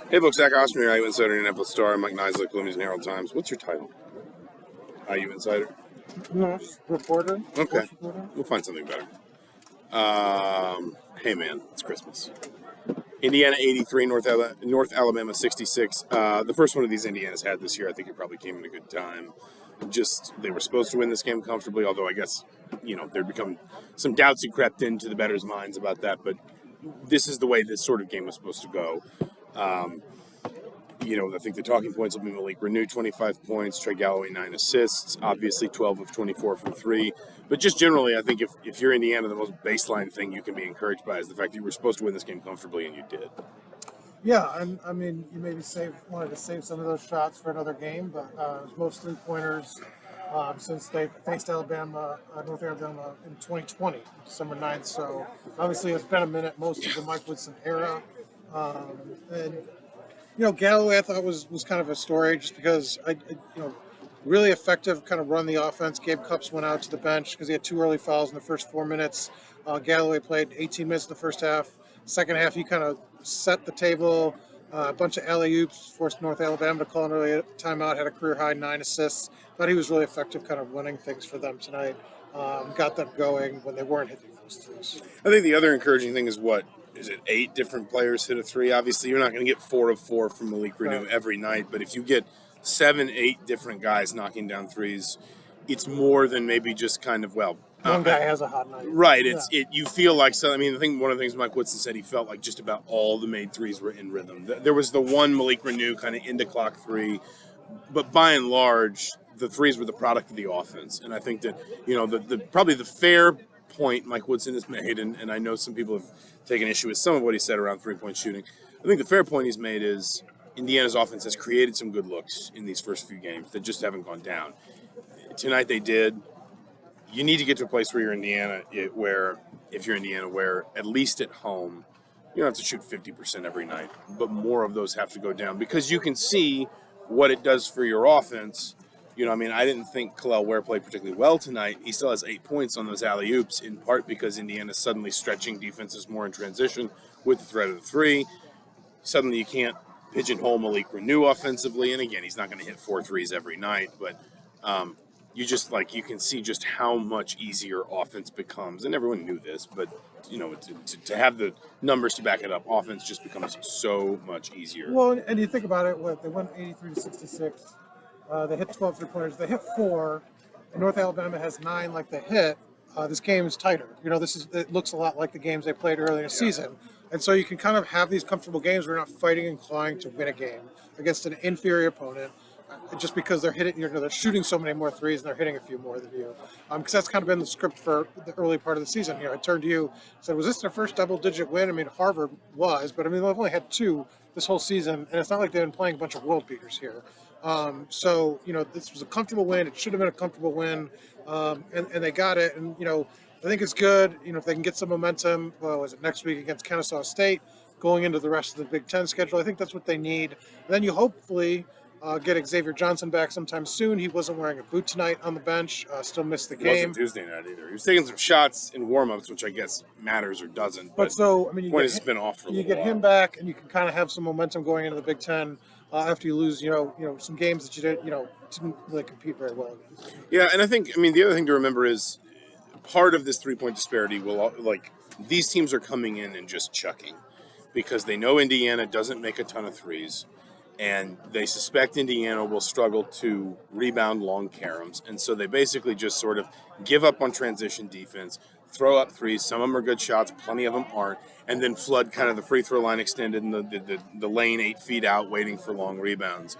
Hey folks, Zach Osterman, IU Insider, Indianapolis Star, Mike Niziolek, Bloomington Herald Times. What's your title? IU Insider? No, just reporter. Okay. Sports reporter. We'll find something better. Hey man, it's Christmas. Indiana 83, North Alabama 66. The first one of these Indiana's had this year. I think it probably came at a good time. They were supposed to win this game comfortably, although I guess, there'd become some doubts who crept into the bettors' minds about that. But this is the way this sort of game was supposed to go. I think the talking points will be Malik Reneau, 25 points, Trey Galloway, 9 assists, obviously 12 of 24 from 3. But just generally, I think if you're Indiana, the most baseline thing you can be encouraged by is the fact that you were supposed to win this game comfortably, and you did. Yeah, and I mean, you maybe wanted to save some of those shots for another game, but it was most three-pointers since they faced North Alabama in 2020, December 9th. So obviously it's been a minute, most of the Mike Woodson era. Galloway I thought was kind of a story just because really effective kind of run the offense. Gabe Cupps went out to the bench because he had 2 early fouls in the first 4 minutes. Galloway played 18 minutes in the first half. Second half, he kind of set the table. A bunch of alley-oops, forced North Alabama to call an early timeout, had a career-high 9 assists. Thought he was really effective kind of running things for them tonight. Got them going when they weren't hitting those threes. I think the other encouraging thing is 8 different players hit a three? Obviously, you're not going to get 4 of 4 from Malik Reneau every night, but if you get 7, 8 different guys knocking down threes, it's more than maybe just kind of, one guy has a hot night. Right. You feel like, so I mean, one of the things Mike Woodson said, he felt like just about all the made threes were in rhythm. There was the one Malik Reneau kind of into clock three, but by and large, the threes were the product of the offense. And I think that, probably the fair point Mike Woodson has made, and I know some people have taken issue with some of what he said around three-point shooting. I think the fair point he's made is Indiana's offense has created some good looks in these first few games that just haven't gone down. Tonight they did. You need to get to a place where if you're Indiana, where at least at home, you don't have to shoot 50% every night, but more of those have to go down because you can see what it does for your offense. I didn't think Kel'el Ware played particularly well tonight. He still has 8 points on those alley-oops, in part because Indiana's suddenly stretching defenses more in transition with the threat of the three. Suddenly you can't pigeonhole Malik Reneau offensively, and again, he's not going to hit 4 threes every night, but you can see just how much easier offense becomes, and everyone knew this, but to have the numbers to back it up, offense just becomes so much easier. Well, and you think about it, they went 83-66. They hit 12 three-pointers. They hit 4. And North Alabama has 9 like they hit. This game is tighter. It looks a lot like the games they played earlier in the season. And so you can kind of have these comfortable games where you're not fighting and clawing to win a game against an inferior opponent just because they're they're shooting so many more threes and they're hitting a few more than you. Because that's kind of been the script for the early part of the season. I turned to you and said, was this their first double-digit win? I mean, Harvard was, but they've only had 2 this whole season, and it's not like they've been playing a bunch of world beaters here. This was a comfortable win. It should have been a comfortable win, and they got it. And, I think it's good, if they can get some momentum, next week against Kennesaw State, going into the rest of the Big Ten schedule. I think that's what they need. And then you hopefully get Xavier Johnson back sometime soon. He wasn't wearing a boot tonight on the bench, still missed the game. It wasn't Tuesday night either. He was taking some shots in warm-ups, which I guess matters or doesn't. But it's been off for a you little get while. Him back, and you can kind of have some momentum going into the Big Ten after you lose, some games that you didn't really compete very well against. Yeah, and I think, the other thing to remember is part of this three-point disparity these teams are coming in and just chucking because they know Indiana doesn't make a ton of threes. And they suspect Indiana will struggle to rebound long caroms. And so they basically just sort of give up on transition defense, throw up threes. Some of them are good shots, plenty of them aren't, and then flood kind of the free throw line extended and the lane 8 feet out waiting for long rebounds.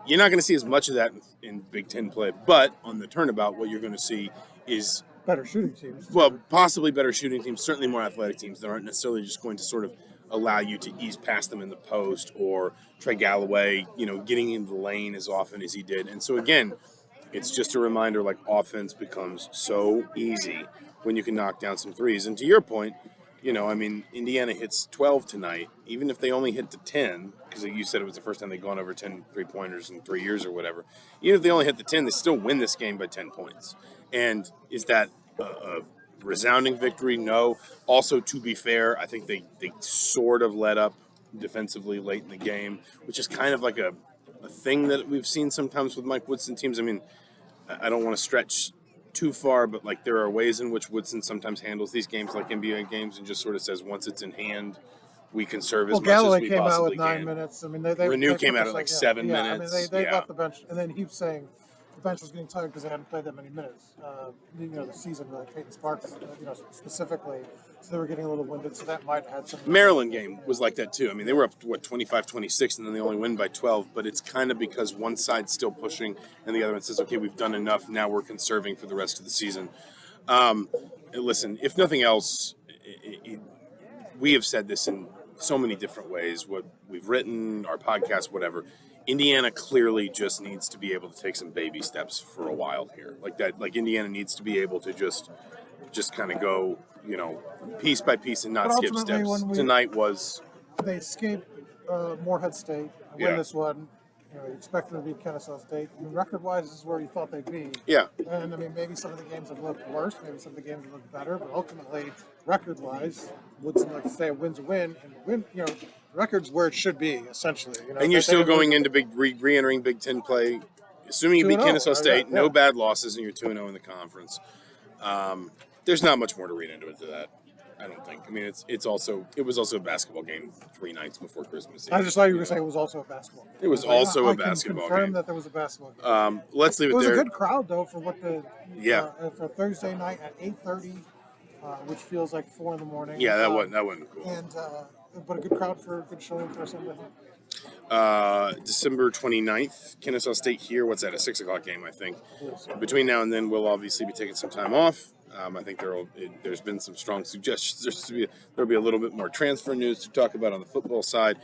You're not going to see as much of that in Big Ten play. But on the turnabout, what you're going to see is better shooting teams. Well, possibly better shooting teams, certainly more athletic teams that aren't necessarily just going to sort of allow you to ease past them in the post, or Trey Galloway, getting into the lane as often as he did. And so, again, it's just a reminder, offense becomes so easy when you can knock down some threes. And to your point, Indiana hits 12 tonight, even if they only hit the 10, because you said it was the first time they'd gone over 10 three-pointers in 3 years or whatever. Even if they only hit the 10, they still win this game by 10 points. And is that a resounding victory? No. Also, to be fair, I think they sort of let up defensively late in the game, which is kind of like a thing that we've seen sometimes with Mike Woodson teams. I mean, I don't want to stretch too far, but like there are ways in which Woodson sometimes handles these games like NBA games and just sort of says once it's in hand, we can serve as much Galloway as we came out possibly with 9 can. minutes. I mean, Reneau came out at like 7 minutes. I mean, they left the bench, and then he was saying the bench was getting tired because they hadn't played that many minutes. The season, really, Peyton Sparks, specifically, so they were getting a little winded. So that might have had some. Maryland game was like that too. I mean, they were up to 25-26, and then they only win by 12. But it's kind of because one side's still pushing, and the other one says, "Okay, we've done enough. Now we're conserving for the rest of the season." Listen, if nothing else, we have said this in so many different ways. What we've written, our podcast, whatever. Indiana clearly just needs to be able to take some baby steps for a while here. Like that, like Indiana needs to be able to just kind of go, piece by piece and not skip steps. Tonight was they escaped Morehead State, win this one. You expect them to beat Kennesaw State. I mean, record-wise, this is where you thought they'd be. Yeah. And I mean, maybe some of the games have looked worse. Maybe some of the games have looked better. But ultimately, record-wise, Woodson, like to say, a win's a win, and record's where it should be, essentially. And you're still going into re-entering Big Ten play, assuming you beat Kennesaw State, no bad losses, and you're 2-0 in the conference. There's not much more to read into it to that. I don't think. I mean, it was also a basketball game 3 nights before Christmas Eve. I just thought you were going to say it was also a basketball game. It was also a basketball game. I can confirm that there was a basketball game. Let's leave it there. It was a good crowd, though, for what for Thursday night at 8:30, which feels like 4 in the morning. Yeah, that wasn't cool. And but a good crowd for a good showing for Sunday. December 29th, Kennesaw State here. What's that? A 6 o'clock game, I think. Yes. Between now and then, we'll obviously be taking some time off. I think there's been some strong suggestions. There'll be a little bit more transfer news to talk about on the football side,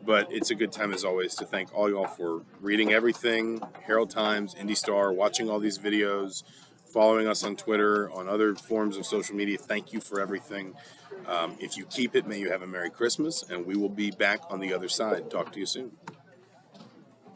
but it's a good time as always to thank all y'all for reading everything, Herald Times, Indy Star, watching all these videos, following us on Twitter, on other forms of social media. Thank you for everything. If you keep it, may you have a Merry Christmas, and we will be back on the other side. Talk to you soon.